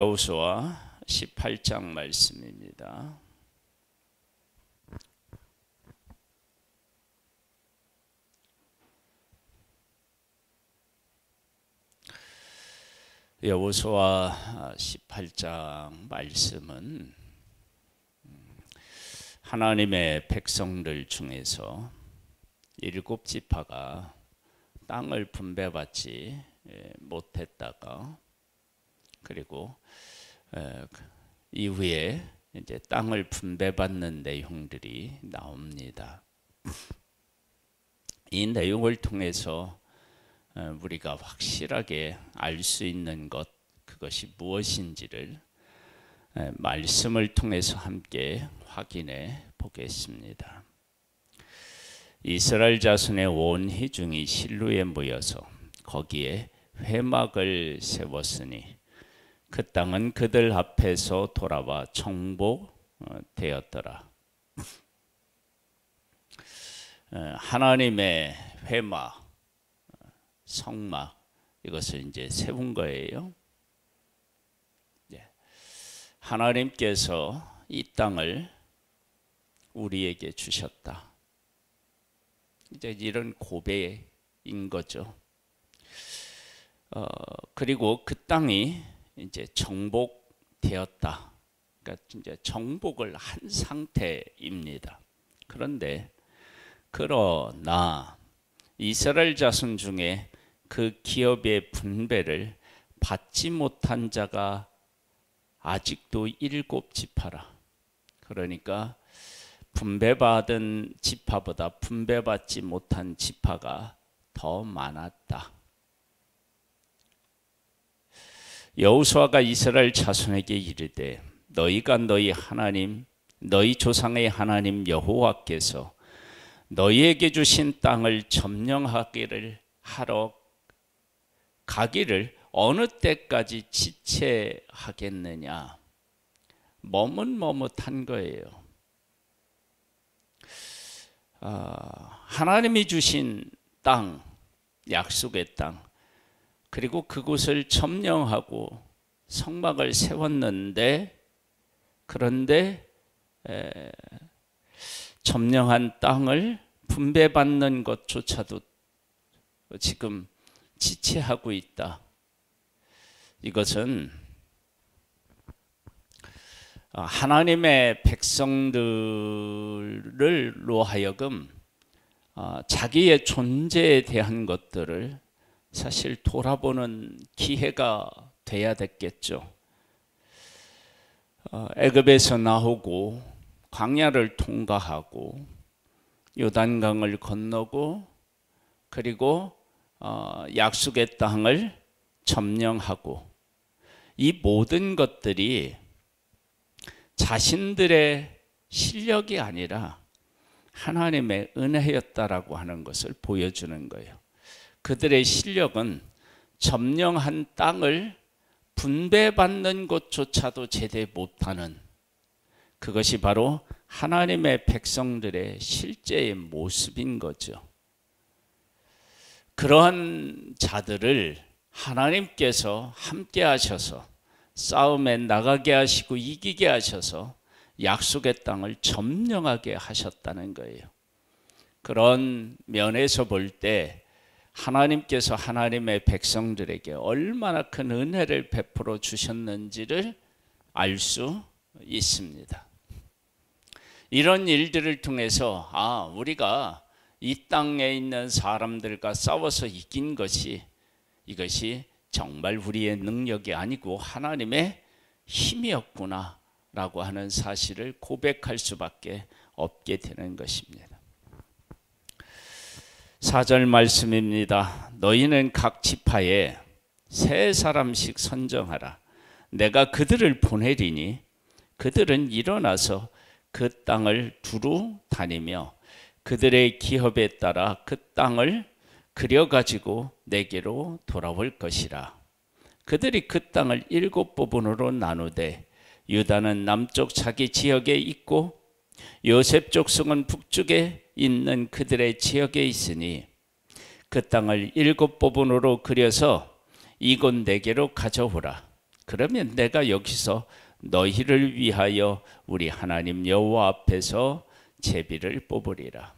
여호수아 18장 말씀입니다. 여호수아 18장 말씀은 하나님의 백성들 중에서 7지파가 땅을 분배받지 못했다가 그리고 이후에 이제 땅을 분배받는 내용들이 나옵니다. 이 내용을 통해서 우리가 확실하게 알 수 있는 것, 그것이 무엇인지를 말씀을 통해서 함께 확인해 보겠습니다. 이스라엘 자손의 온 회중이 실로에 모여서 거기에 회막을 세웠으니 그 땅은 그들 앞에서 돌아와 정복되었더라. 하나님의 회막, 성막, 이것을 이제 세운 거예요. 하나님께서 이 땅을 우리에게 주셨다. 이제 이런 고백인 거죠. 그리고 그 땅이 이제 정복되었다. 그러니까 이제 정복을 한 상태입니다. 그러나 이스라엘 자손 중에 그 기업의 분배를 받지 못한 자가 아직도 7지파라. 그러니까 분배받은 지파보다 분배받지 못한 지파가 더 많았다. 여호수아가 이스라엘 자손에게 이르되 너희가 너희 하나님, 너희 조상의 하나님 여호와께서 너희에게 주신 땅을 점령하기를 하러 가기를 어느 때까지 지체하겠느냐. 머뭇머뭇한 거예요. 하나님이 주신 땅, 약속의 땅, 그리고 그곳을 점령하고 성막을 세웠는데, 그런데 점령한 땅을 분배받는 것조차도 지금 지체하고 있다. 이것은 하나님의 백성들로 하여금 자기의 존재에 대한 것들을 사실 돌아보는 기회가 돼야 됐겠죠. 애굽에서 나오고 광야를 통과하고 요단강을 건너고 그리고 약속의 땅을 점령하고, 이 모든 것들이 자신들의 실력이 아니라 하나님의 은혜였다라고 하는 것을 보여주는 거예요. 그들의 실력은 점령한 땅을 분배받는 것조차도 제대 못하는, 그것이 바로 하나님의 백성들의 실제의 모습인 거죠. 그러한 자들을 하나님께서 함께 하셔서 싸움에 나가게 하시고 이기게 하셔서 약속의 땅을 점령하게 하셨다는 거예요. 그런 면에서 볼 때 하나님께서 하나님의 백성들에게 얼마나 큰 은혜를 베풀어 주셨는지를 알 수 있습니다. 이런 일들을 통해서 우리가 이 땅에 있는 사람들과 싸워서 이긴 것이, 이것이 정말 우리의 능력이 아니고 하나님의 힘이었구나 라고 하는 사실을 고백할 수밖에 없게 되는 것입니다. 4절 말씀입니다. 너희는 각 지파에 3사람씩 선정하라. 내가 그들을 보내리니 그들은 일어나서 그 땅을 두루 다니며 그들의 기업에 따라 그 땅을 그려가지고 내게로 돌아올 것이라. 그들이 그 땅을 7부분으로 나누되 유다는 남쪽 자기 지역에 있고 요셉 족속은 북쪽에 있는 그들의 지역에 있으니 그 땅을 7부분으로 그려서 이곳 내게로 가져오라. 그러면 내가 여기서 너희를 위하여 우리 하나님 여호와 앞에서 제비를 뽑으리라.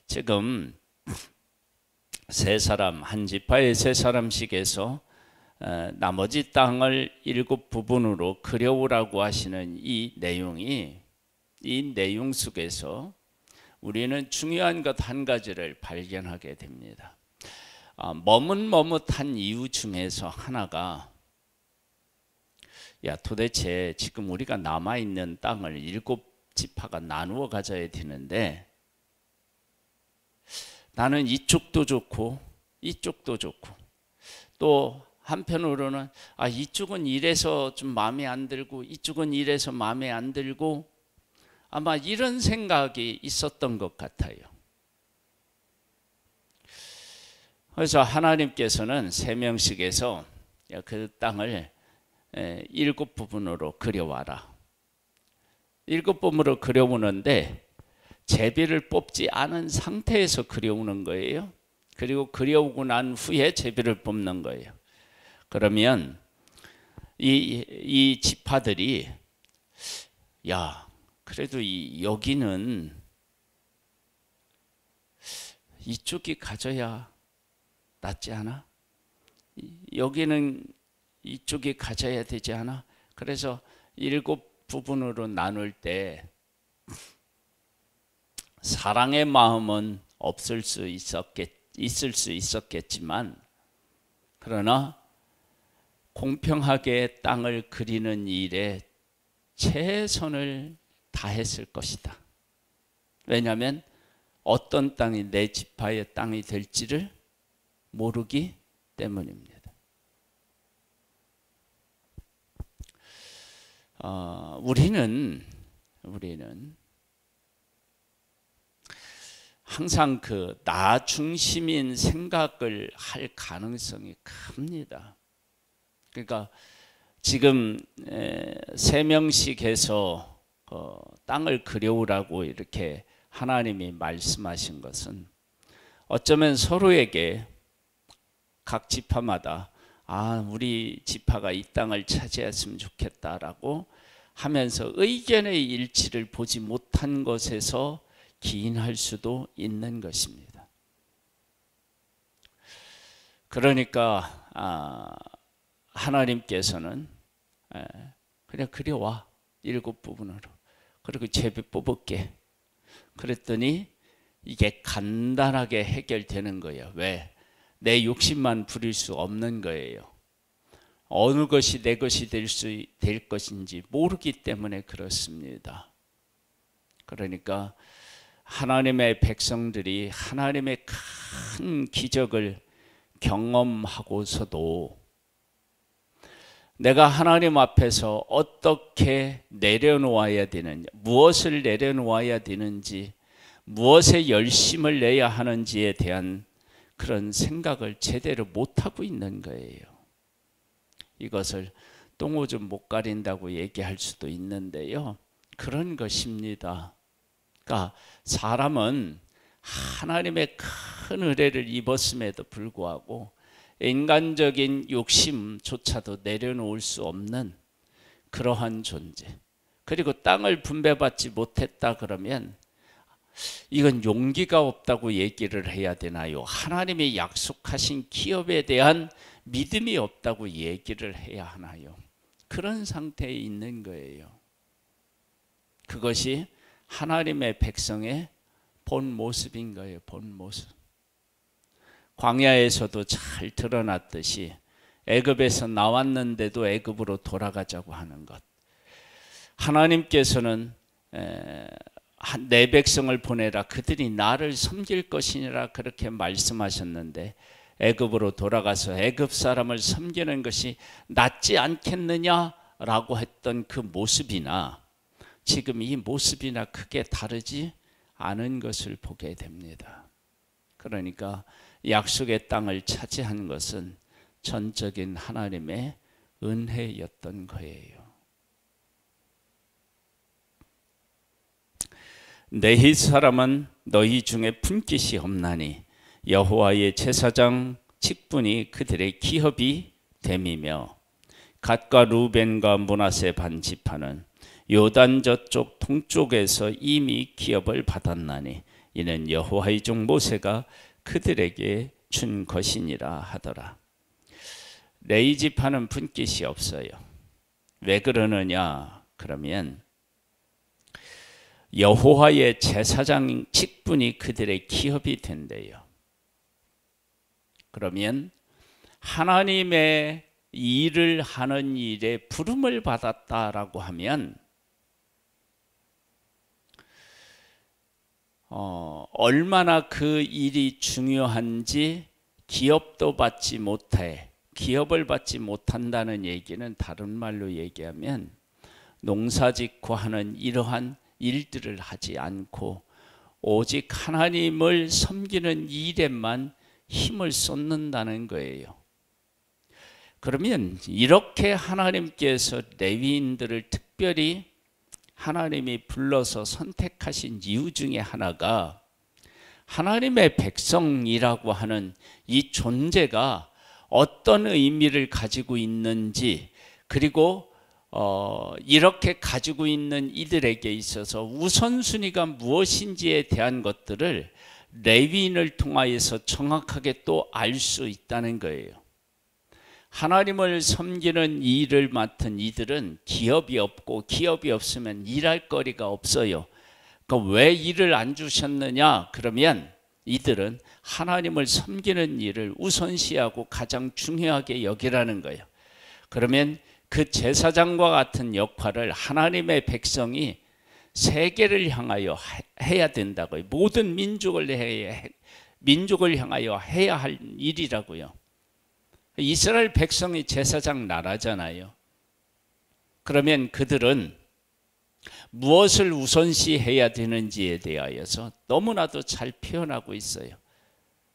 지금 세 사람, 한 지파의 세 사람씩에서 나머지 땅을 7부분으로 그려오라고 하시는 이 내용 속에서 우리는 중요한 것 한 가지를 발견하게 됩니다. 머뭇머뭇한 이유 중에서 하나가, 야, 도대체 지금 우리가 남아있는 땅을 7지파가 나누어 가져야 되는데 나는 이쪽도 좋고 이쪽도 좋고, 또 한편으로는 이쪽은 이래서 좀 마음에 안 들고 이쪽은 이래서 마음에 안 들고, 아마 이런 생각이 있었던 것 같아요. 그래서 하나님께서는 세명씩에서 그 땅을 7부분으로 그려와라. 7부분으로 그려오는데 제비를 뽑지 않은 상태에서 그려오는 거예요. 그리고 그려오고 난 후에 제비를 뽑는 거예요. 그러면 이 지파들이, 야, 그래도 여기는 이쪽이 가져야 낫지 않아? 여기는 이쪽이 가져야 되지 않아? 그래서 7부분으로 나눌 때 사랑의 마음은 있을 수 있었겠지만, 그러나 공평하게 땅을 그리는 일에 최선을 다했을 것이다. 왜냐하면 어떤 땅이 내 지파의 땅이 될지를 모르기 때문입니다. 우리는 항상 그 나 중심인 생각을 할 가능성이 큽니다. 그러니까 지금 3명씩 해서 땅을 그려오라고 이렇게 하나님이 말씀하신 것은, 어쩌면 서로에게 각 지파마다 우리 지파가 이 땅을 차지했으면 좋겠다라고 하면서 의견의 일치를 보지 못한 것에서 기인할 수도 있는 것입니다. 그러니까 하나님께서는 그냥 그려와 7부분으로, 그리고 제비 뽑을게. 그랬더니 이게 간단하게 해결되는 거예요. 왜? 내 욕심만 부릴 수 없는 거예요. 어느 것이 내 것이 될 것인지 모르기 때문에 그렇습니다. 그러니까 하나님의 백성들이 하나님의 큰 기적을 경험하고서도 내가 하나님 앞에서 어떻게 내려놓아야 되는지, 무엇을 내려놓아야 되는지, 무엇에 열심을 내야 하는지에 대한 그런 생각을 제대로 못하고 있는 거예요. 이것을 똥오줌 못 가린다고 얘기할 수도 있는데요, 그런 것입니다. 그러니까 사람은 하나님의 큰 은혜를 입었음에도 불구하고 인간적인 욕심조차도 내려놓을 수 없는 그러한 존재, 그리고 땅을 분배받지 못했다 그러면 이건 용기가 없다고 얘기를 해야 되나요? 하나님이 약속하신 기업에 대한 믿음이 없다고 얘기를 해야 하나요? 그런 상태에 있는 거예요. 그것이 하나님의 백성의 본 모습인 거예요. 본 모습. 광야에서도 잘 드러났듯이 애굽에서 나왔는데도 애굽으로 돌아가자고 하는 것. 하나님께서는 내 백성을 보내라, 그들이 나를 섬길 것이니라 그렇게 말씀하셨는데 애굽으로 돌아가서 애굽 사람을 섬기는 것이 낫지 않겠느냐라고 했던 그 모습이나 지금 이 모습이나 크게 다르지 않은 것을 보게 됩니다. 그러니까 약속의 땅을 차지한 것은 전적인 하나님의 은혜였던 거예요. 너희 사람은 너희 중에 분깃이 없나니 여호와의 제사장 직분이 그들의 기업이 됨이며 갓과 루벤과 므낫세 반 지파는 요단 저쪽 동쪽에서 이미 기업을 받았나니 이는 여호와의 종 모세가 그들에게 준 것이니라 하더라. 레위 지파는 분깃이 없어요. 왜 그러느냐? 그러면 여호와의 제사장 직분이 그들의 기업이 된대요. 그러면 하나님의 일을 하는 일에 부름을 받았다라고 하면 얼마나 그 일이 중요한지 기업도 받지 못해. 기업을 받지 못한다는 얘기는 다른 말로 얘기하면 농사짓고 하는 이러한 일들을 하지 않고 오직 하나님을 섬기는 일에만 힘을 쏟는다는 거예요. 그러면 이렇게 하나님께서 레위인들을 특별히 하나님이 불러서 선택하신 이유 중에 하나가 하나님의 백성이라고 하는 이 존재가 어떤 의미를 가지고 있는지, 그리고 이렇게 가지고 있는 이들에게 있어서 우선순위가 무엇인지에 대한 것들을 레위인을 통하여서 정확하게 또 알 수 있다는 거예요. 하나님을 섬기는 일을 맡은 이들은 기업이 없고 기업이 없으면 일할 거리가 없어요. 그러니까 왜 일을 안 주셨느냐? 그러면 이들은 하나님을 섬기는 일을 우선시하고 가장 중요하게 여기라는 거예요. 그러면 그 제사장과 같은 역할을 하나님의 백성이 세계를 향하여 해야 된다고요. 모든 민족을 향하여 해야 할 일이라고요. 이스라엘 백성이 제사장 나라잖아요. 그러면 그들은 무엇을 우선시해야 되는지에 대하여서 너무나도 잘 표현하고 있어요.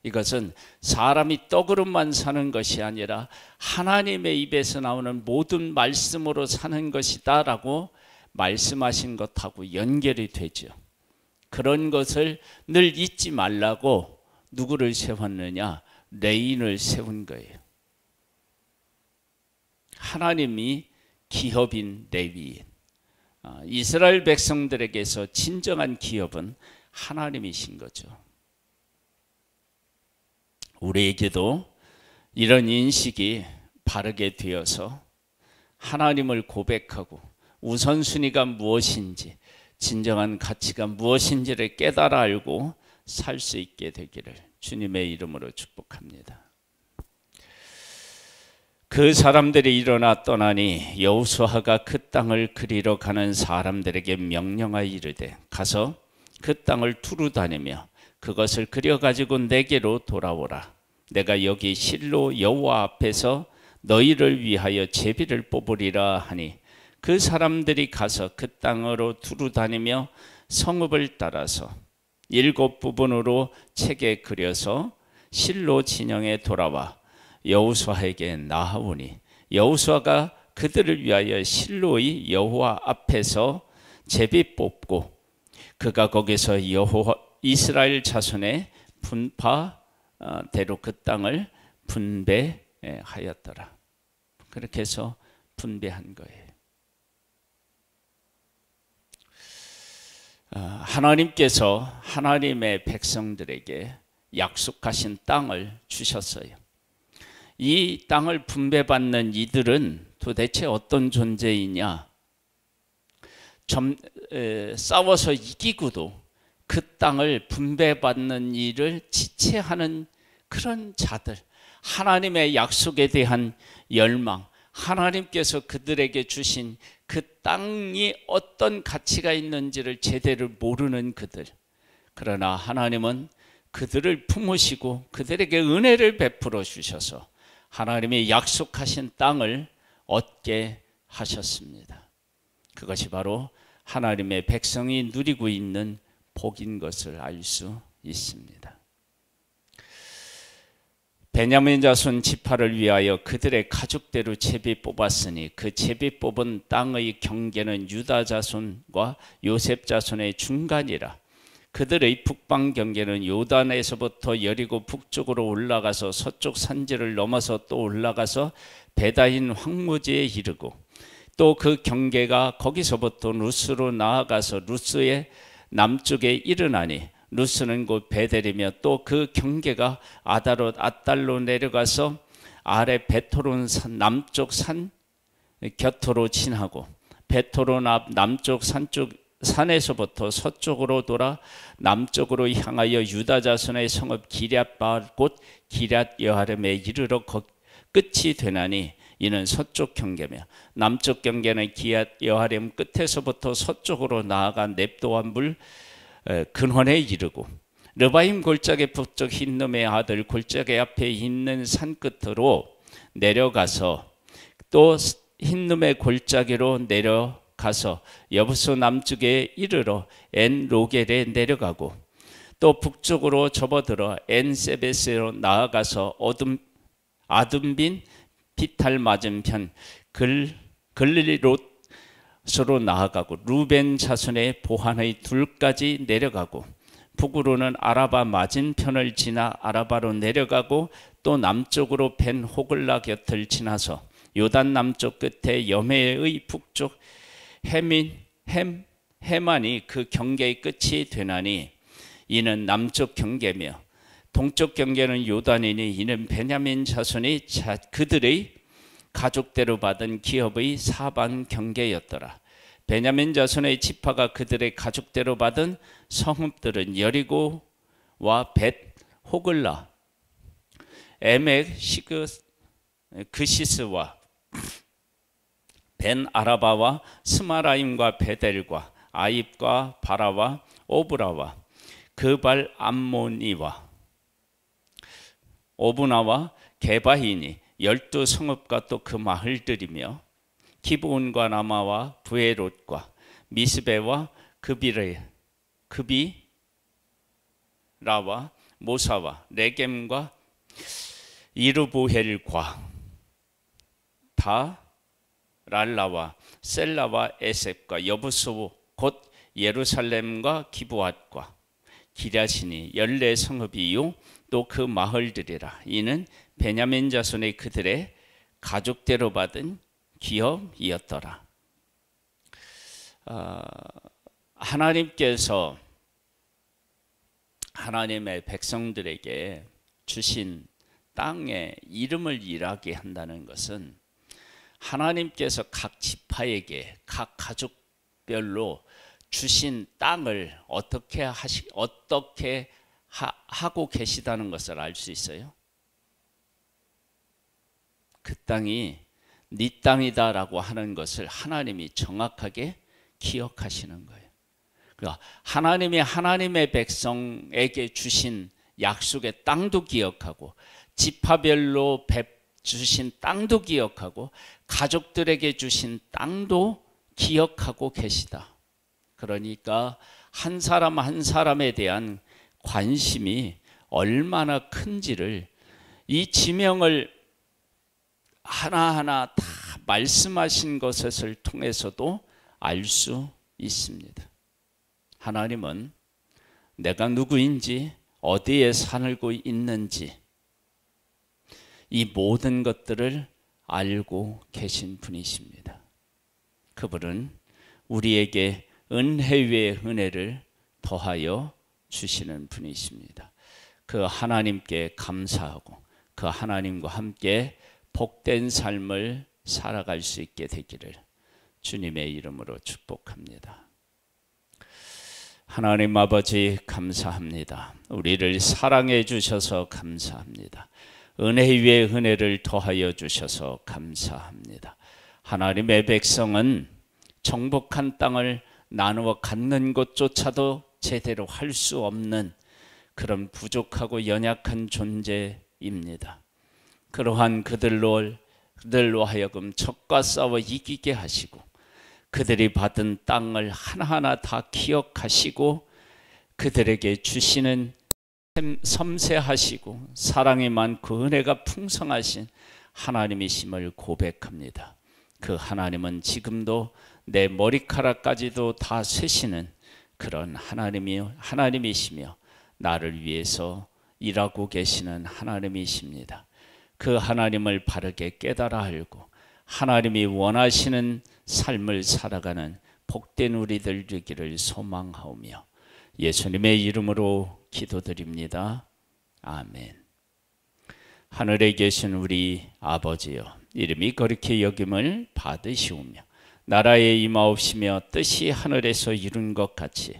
이것은 사람이 떡으로만 사는 것이 아니라 하나님의 입에서 나오는 모든 말씀으로 사는 것이다 라고 말씀하신 것하고 연결이 되죠. 그런 것을 늘 잊지 말라고 누구를 세웠느냐? 레위인을 세운 거예요. 하나님이 기업인 레위인. 이스라엘 백성들에게서 진정한 기업은 하나님이신 거죠. 우리에게도 이런 인식이 바르게 되어서 하나님을 고백하고 우선순위가 무엇인지, 진정한 가치가 무엇인지를 깨달아 알고 살 수 있게 되기를 주님의 이름으로 축복합니다. 그 사람들이 일어나 떠나니 여호수아가 그 땅을 그리러 가는 사람들에게 명령하여 이르되 가서 그 땅을 두루 다니며 그것을 그려가지고 내게로 돌아오라. 내가 여기 실로 여호와 앞에서 너희를 위하여 제비를 뽑으리라 하니 그 사람들이 가서 그 땅으로 두루 다니며 성읍을 따라서 7 부분으로 책에 그려서 실로 진영에 돌아와 여호수아에게 나아오니 여호수아가 그들을 위하여 실로의 여호와 앞에서 제비 뽑고 그가 거기서 여호와 이스라엘 자손의 분파대로 그 땅을 분배하였더라. 그렇게 해서 분배한 거예요. 하나님께서 하나님의 백성들에게 약속하신 땅을 주셨어요. 이 땅을 분배받는 이들은 도대체 어떤 존재이냐? 싸워서 이기고도 그 땅을 분배받는 일을 지체하는 그런 자들, 하나님의 약속에 대한 열망, 하나님께서 그들에게 주신 그 땅이 어떤 가치가 있는지를 제대로 모르는 그들. 그러나 하나님은 그들을 품으시고 그들에게 은혜를 베풀어 주셔서 하나님이 약속하신 땅을 얻게 하셨습니다. 그것이 바로 하나님의 백성이 누리고 있는 복인 것을 알 수 있습니다. 베냐민 자손 지파를 위하여 그들의 가족대로 제비 뽑았으니 그 제비 뽑은 땅의 경계는 유다 자손과 요셉 자손의 중간이라. 그들의 북방 경계는 요단에서부터 여리고 북쪽으로 올라가서 서쪽 산지를 넘어서 또 올라가서 베다인 황무지에 이르고 또 그 경계가 거기서부터 루스로 나아가서 루스의 남쪽에 이르나니 루스는 곧 베델이며 또 그 경계가 아다롯 앗달로 내려가서 아래 베토론 산 남쪽 산 곁으로 지나고 베토론 앞 남쪽 산에서부터 서쪽으로 돌아 남쪽으로 향하여 유다 자손의 성읍 기럇바알 곧 기럇 여아름에 이르러 끝이 되나니 이는 서쪽 경계며 남쪽 경계는 기럇 여아름 끝에서부터 서쪽으로 나아가 넵도와 물 근원에 이르고 르바임 골짜기 북쪽 힌놈의 아들 골짜기 앞에 있는 산 끝으로 내려가서 또 힌놈의 골짜기로 내려가서 여부수 남쪽에 이르러 엔 로겔에 내려가고 또 북쪽으로 접어들어 엔 세베스로 나아가서 아둠빈 비탈 맞은편 글리롯으로 나아가고 루벤 자손의 보한의 둘까지 내려가고 북으로는 아라바 맞은편을 지나 아라바로 내려가고 또 남쪽으로 벤 호글라 곁을 지나서 요단 남쪽 끝에 여메의 북쪽 헤만이 그 경계의 끝이 되나니 이는 남쪽 경계며 동쪽 경계는 요단이니 이는 베냐민 자손이 그들의 가족대로 받은 기업의 사방 경계였더라. 베냐민 자손의 지파가 그들의 가족대로 받은 성읍들은 여리고와 벳 호글라, 에멕 그시스와 벤 아라바와 스마라임과 베델과 아입과 바라와 오브라와 그발 암모니와 오브나와 게바히니 12성읍과 또 그 마을들이며 기브온과 라마와 부에롯과 미스베와 급이라와 모사와 레겜과 이르보헬과 다 랄라와 셀라와 에셉과 여부수 곧 예루살렘과 기브앗과 기랴시니 14성읍이요 또 그 마을들이라. 이는 베냐민 자손의 그들의 가족대로 받은 기업이었더라. 하나님께서 하나님의 백성들에게 주신 땅에 이름을 일하게 한다는 것은 하나님께서 각 지파에게 각 가족별로 주신 땅을 어떻게 하고 계시다는 것을 알 수 있어요. 그 땅이 네 땅이다라고 하는 것을 하나님이 정확하게 기억하시는 거예요. 그러니까 하나님이 하나님의 백성에게 주신 약속의 땅도 기억하고 지파별로 주신 땅도 기억하고 가족들에게 주신 땅도 기억하고 계시다. 그러니까 한 사람 한 사람에 대한 관심이 얼마나 큰지를 이 지명을 하나하나 다 말씀하신 것을 통해서도 알 수 있습니다. 하나님은 내가 누구인지 어디에 살고 있는지 이 모든 것들을 알고 계신 분이십니다. 그분은 우리에게 은혜 위에 은혜를 더하여 주시는 분이십니다. 그 하나님께 감사하고 그 하나님과 함께 복된 삶을 살아갈 수 있게 되기를 주님의 이름으로 축복합니다. 하나님 아버지 감사합니다. 우리를 사랑해 주셔서 감사합니다. 은혜 위에 은혜를 더하여 주셔서 감사합니다. 하나님의 백성은 정복한 땅을 나누어 갖는 것조차도 제대로 할 수 없는 그런 부족하고 연약한 존재입니다. 그러한 그들로 하여금 적과 싸워 이기게 하시고 그들이 받은 땅을 하나하나 다 기억하시고 그들에게 주시는 섬세하시고 사랑이 많고 은혜가 풍성하신 하나님이심을 고백합니다. 그 하나님은 지금도 내 머리카락까지도 다 세시는 그런 하나님이시며 나를 위해서 일하고 계시는 하나님이십니다. 그 하나님을 바르게 깨달아 알고 하나님이 원하시는 삶을 살아가는 복된 우리들 되기를 소망하오며 예수님의 이름으로 기도드립니다. 아멘. 하늘에 계신 우리 아버지여, 이름이 거룩히 여김을 받으시오며 나라에 임하옵시며 뜻이 하늘에서 이룬 것 같이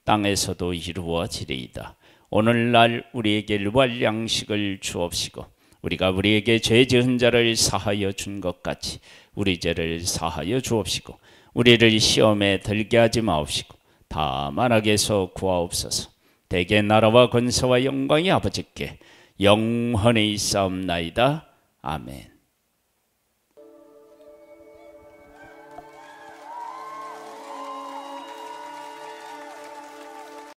땅에서도 이루어지리이다. 오늘날 우리에게 일용할 양식을 주옵시고 우리가 우리에게 죄 지은 자를 사하여 준 것 같이 우리 죄를 사하여 주옵시고 우리를 시험에 들게 하지 마옵시고 다만 악에서 구하옵소서. 대개 나라와 권세와 영광이 아버지께 영원히 있사옵나이다. 아멘.